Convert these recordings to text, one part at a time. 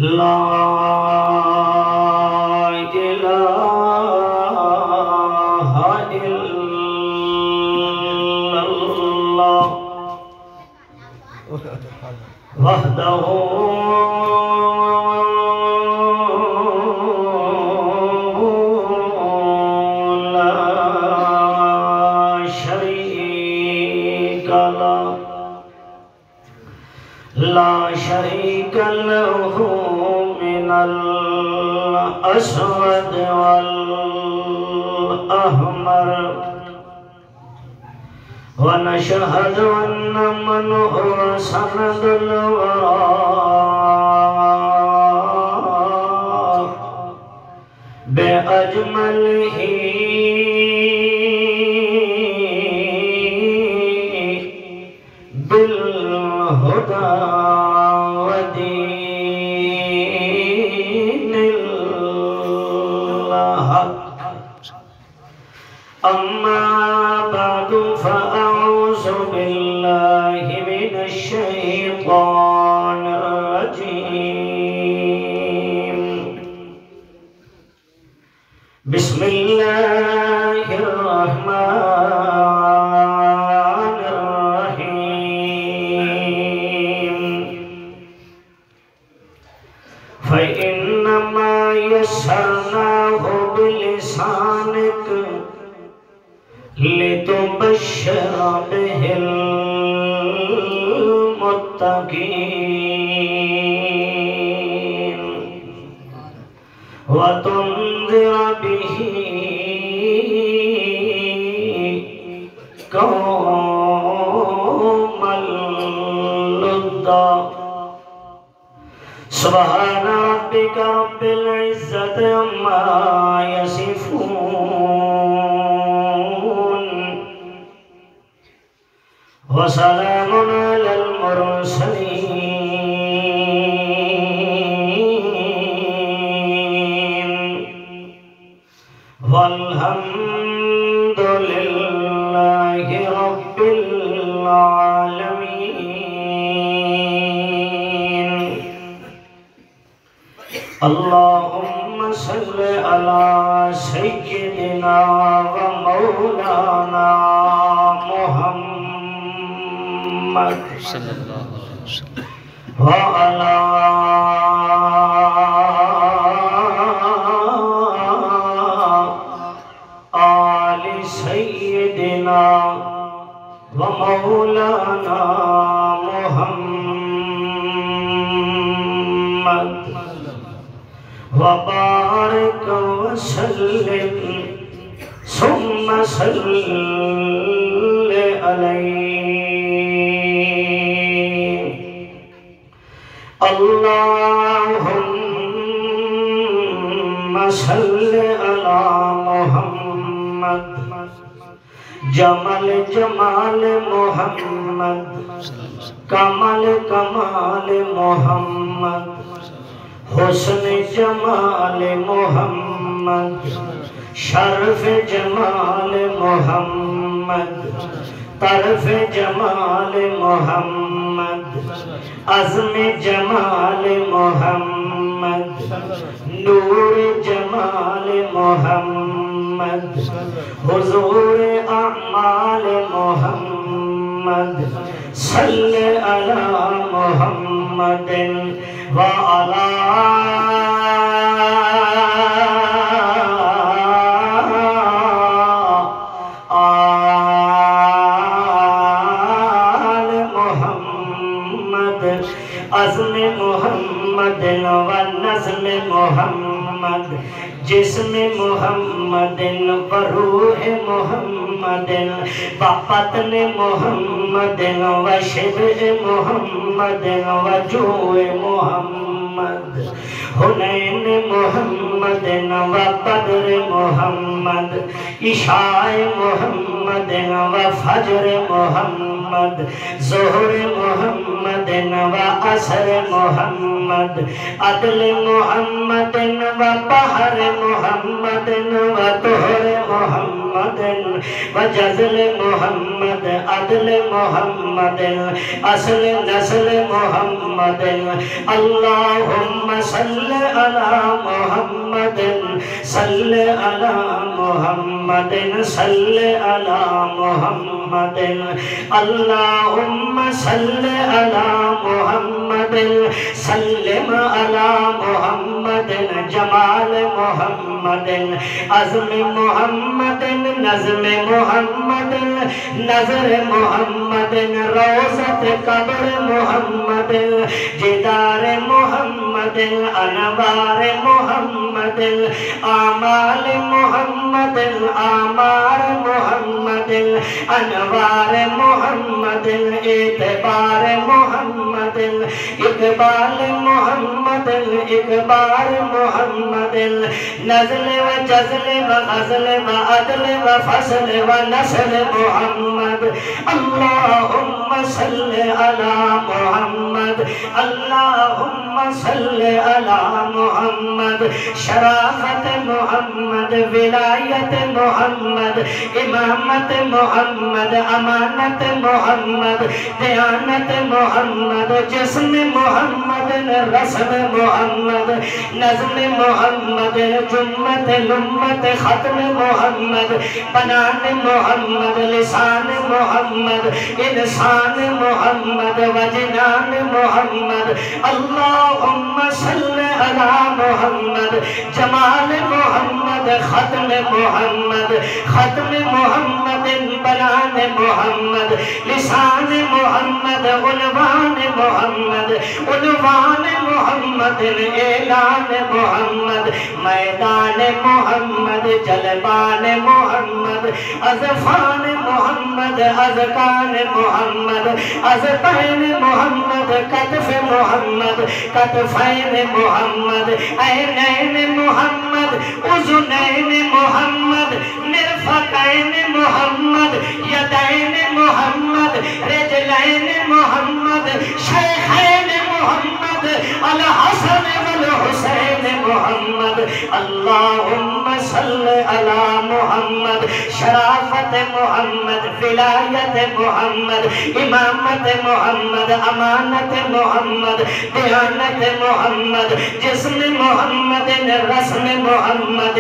لا إله إلا الله وحده لا شريك له لا شريك له من الأسود والأحمر ونشهد أن من هو سند الورى بأجمله بالهدى ودين الحق أما بعد فأعوذ بالله من الشيطان الرجيم بسم الله الرحمن الرحيم فإنما يسرناه بلسانك لتبشر به المتقين وتنذر به قوما لدا سبحان ربك رب العزة عما يصفون وسلام على المرسلين والحمد لله رب العالمين اللهم صل على سيدنا ومولانا محمد صلى الله عليه وسلم وعلى آل سيدنا ومولانا محمد وبارك وسلم ثم صل عليه اللهم صل على محمد جمال جمال محمد کمال کمال محمد حسن جمال محمد شرف جمال محمد طرف جمال محمد عزم جمال محمد نور جمال محمد حضور اعمال محمد صلی علی محمد وعلی آل محمد عزم محمد ونظم محمد جسم محمد وروح محمد وبطن محمد وشبع محمد وجوع محمد حنین محمد وبدر محمد عشاء محمد وفجر محمد ظہر محمد وعصر محمد عدل محمد وبحر محمد وطہر محمد محمد وجزل محمد عدل محمد اصل نسل محمد اللهم صل على محمد صل على محمد صل على محمد اللهم صل على محمد سلم على محمد جمال محمد عزم محمد نظم محمد نظر محمد روضت قبر محمد جدار محمد انوار محمد آمال محمد آمار محمد انوار محمد اعتبار محمد اقبال محمد اقبال محمد نزل و جزل و غزل و عدل و فصل و نسل محمد اللهم صل على محمد اللهم صل على محمد شرافت محمد ولایت محمد امامت محمد امانت محمد دیانت محمد جسم محمد رسم محمد نظم محمد جمت لمت ختم محمد بنان محمد لسان محمد انسان محمد وجنان محمد اللهم صل على محمد جمال محمد ختم محمد ختم محمد بنان محمد لسان محمد عنوان محمد عنوان محمد اعلان محمد میدان محمد جلبان محمد اذفان محمد اذکان محمد اذقین محمد کتف محمد کتفین محمد عینین محمد اذنین محمد مرفقین محمد یدین محمد رجلین محمد شیخین محمد الحسن والحسین محمد اللهم صل على محمد شرافت محمد ولایت محمد امامت محمد امانت محمد دیانت محمد جسم محمد رسم محمد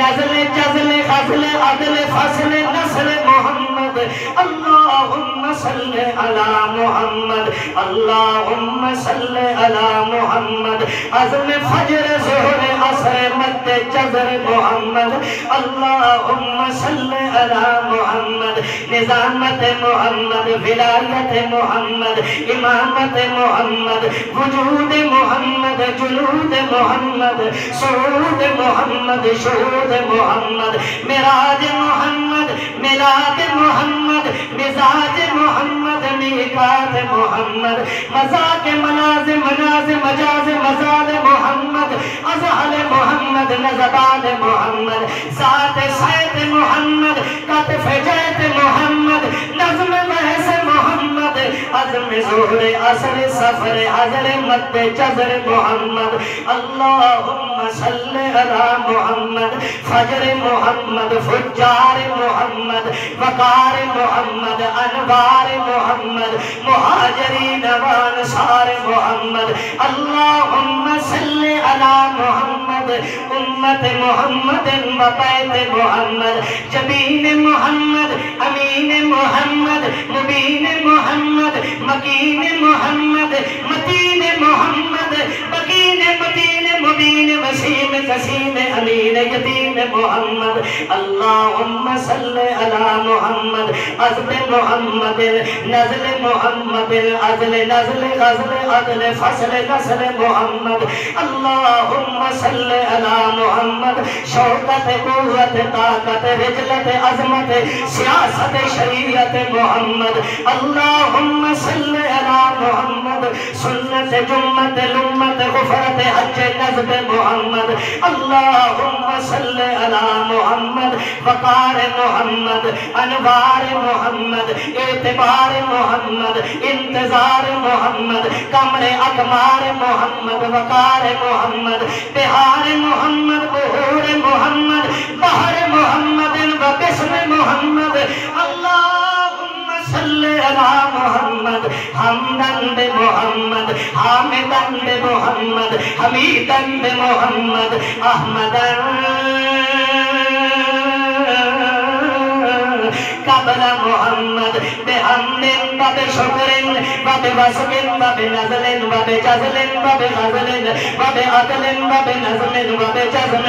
نزل جزل غزل عدل فصل نسل محمد اللهم صل على محمد اللهم صل على محمد عزم فجر ظہر عصر مد جزر محمد اللهم صل على محمد نظامت محمد ولایت محمد امامت محمد وجود محمد جلود محمد صعود محمد شهود محمد معراج محمد میلاد محمد مزاج محمد میقات محمد مذاق مناز مناز مجاز مزال محمد ازحل محمد نزبان محمد ذات سید محمد کتف جیت محمد نظم محس محمد عزم ظہر عصر سفر حضر مد جزر محمد اللهم صل على محمد فجر محمد فجار محمد وقار محمد انوار محمد مہاجرین وانصار محمد اللهم صل على محمد امت محمد وبیت محمد جبین محمد امین محمد مبین محمد مکین محمد متین محمد بکین متین مبین وسیم قسیم امین یتیم محمد اللهم صل على محمد عزم محمد نزل محمد عزل نزل غزل عدل فصل نسل محمد اللهم صل على محمد شوکت قوت طاقت رجلت عظمت سیاست شریعت محمد اللهم صل على محمد سنت جمت لمت غفرت حج نظر جذب محمد اللہم صلی علی محمد وقار محمد انوار محمد اعتبار محمد انتظار محمد کمر اکمار محمد وقار محمد بہار محمد بہور محمد بحر محمد و بسم محمد اللہم صلی علی محمد حمدن بمحمد حامدن بمحمد حمیدن بمحمد احمدن قبل محمد بحمد و بشکر و بوصف و بنزل و بجزل و بغزل و بعدل و بنظم و بجزم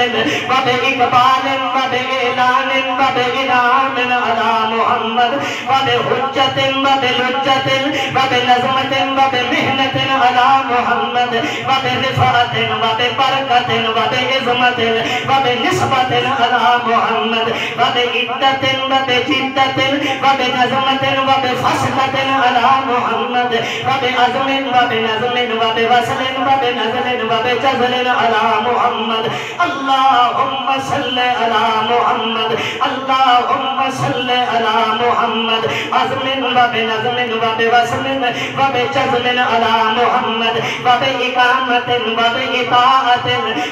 و باقبال و باعلان و بانعام علی محمد و بحجت و بلجت و بنظمت و بمحنت علی محمد و برفعت و ببرکت و بعظمت و بنسبت علی محمد و بعدت و بجدت وبنظمة وبفصلة على محمد وبعزم وبنظم وبوصل وبنزل وبجزل على محمد اللهم صل على محمد اللهم صل على محمد عزم وبنظم وبوصل وبجزل على محمد وبإقامة وبإطاعة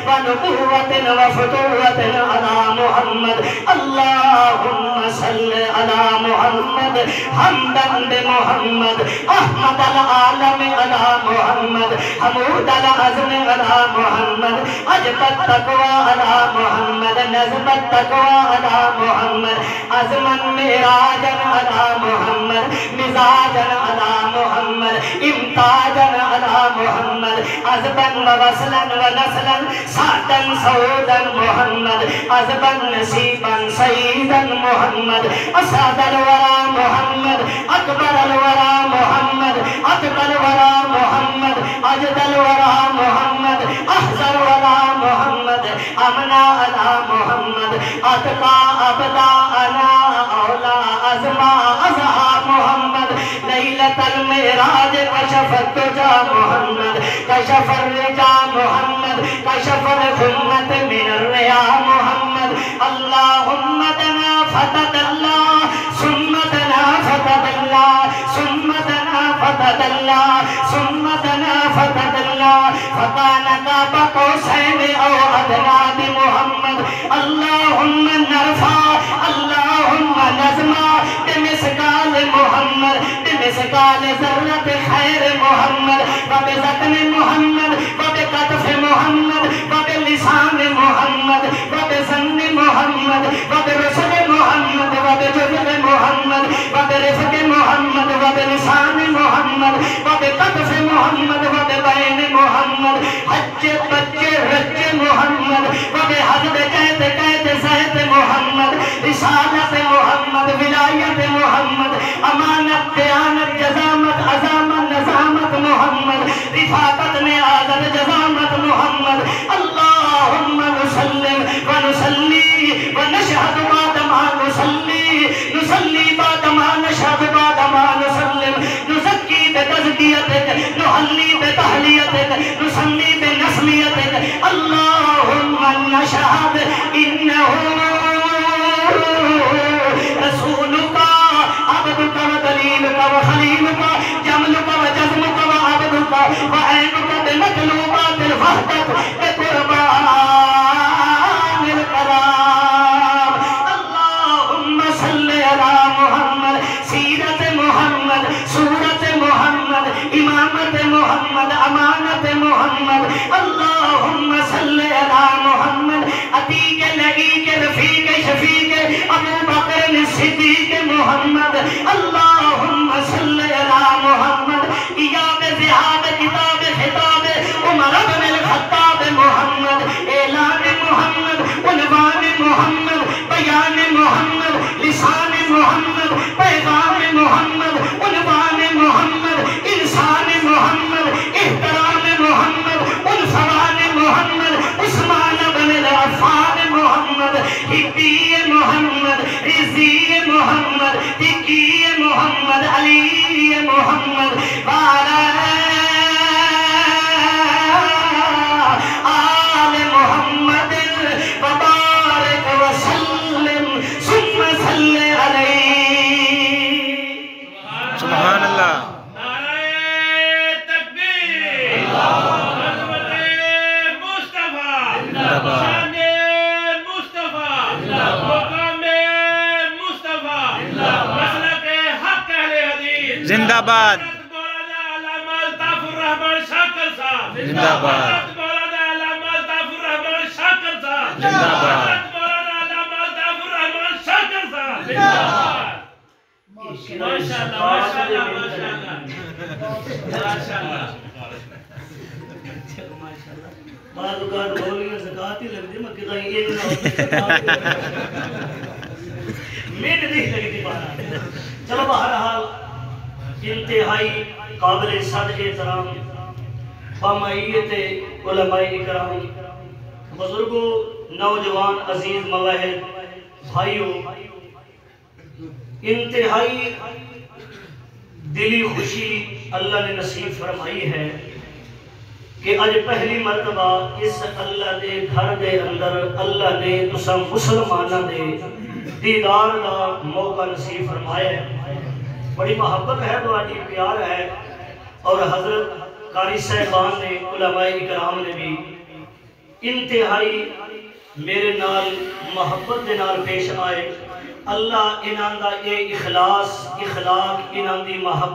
ونبوة وفتوة على محمد اللهم صل على محمد حمدن بمحمد احمد العالم على محمد حمود العزم على محمد عجب التقوى على محمد نزب التقوى على محمد عزما مراجا على محمد مزاجا على محمد امتاجا على محمد عزبا ووصلا ونسلا سعدا سعودا محمد عزبا نسيبا سيدا محمد أسعد الورى محمد أكبر الورى محمد أتقى الورى محمد أجد الورى محمد أحزى الورى محمد أمنى على محمد أتقى أبدا أنا أولى أزمى أزهى محمد ليلة المعراج كشف الدجى محمد كشف الرجى محمد كشف الغمة من الرياء محمد اللهم دنا فتدلى ثم دنا فتدلى ثم دنا فتدلى ثم دنا فتدلى فكان قاب قوسين أو أدنى بمحمد اللهم نرفع اللهم نزمع بمثقال محمد بمثقال ذرة خير محمد وبزتن محمد وبكتف محمد وبلسان محمد وبزن محمد وبرسل محمد وبجبل محمد وبرفق محمد وبلسان محمد وبكتف محمد وببين محمد حج بچ رج محمد وبحضر قید قید زید محمد رسالت محمد ولایت محمد امانت دیانت جزامت عظامت نظامت محمد رفاقت نعادت جزامت محمد اللهم نسلم ونسلی ونشهد بعد ما نسلی بعد ما نشهد بعد ما نسلم نزکی بتزکیتک نحلی بتحلیتک نسلی بنسلیتک اللهم نشهد انه رسولك عبدك ودليلك وخليلك جملك وجزمك وعبدك وعينك بمطلوبات الوحدة بقربان الكلام اللهم صل على محمد سيرة محمد سورة محمد إمامة محمد أمانة محمد اللهم صل على محمد أتيك لئيك رفيق شفيق أبو بكر الصديق محمد اللهم صل على محمد إياب ذهاب كتاب خطاب عمر بن الخطاب محمد إعلان محمد عنوان محمد بيان محمد لسان محمد پیغام محمد عنوان محمد انسان محمد احترام محمد عنفوان محمد عثمان بن عفان محمد حبی محمد رضی محمد تقی محمد علی محمد وعلى سبحان اللہ نعرہ تکبیر عظمت مصطفیٰ شان مصطفیٰ مقام مصطفیٰ مسلک حق اہل حدیث زندہ باد مولانا علامہ الطاف الرحمان شاکر صاحب زندہ باد مولانا علامہ الطاف الرحمان شاکر صاحب زندہ باد مولانا علامہ الطاف الرحمان شاکر صاحب زندہ باد ماشاءاللہ ماشاءاللہ ماشاءاللہ ماشاءاللہ بعض اوقات بولیاں زکات ہی لگتی میں کہتا یہ نہ میں نہیں لگتی بات چلو بہرحال انتہائی قابل صد احترام بامعیت علماء اکرام بزرگوں نوجوان عزیز مواہد بھائیوں انتہائی دلی خوشی اللہ نے نصیب فرمائی ہے کہ اج پہلی مرتبہ اس اللہ دے گھر دے اندر اللہ نے تسا مسلمانہ دے دیدار دا موقع نصیب فرمایا ہے بڑی محبت ہے بڑی پیار ہے اور حضرت قاری صاحبان نے علماء اکرام نے بھی انتہائی میرے نال محبت دے نال پیش آئے اللہ انہاں دا یہ اخلاص اخلاق انہاں دی محبت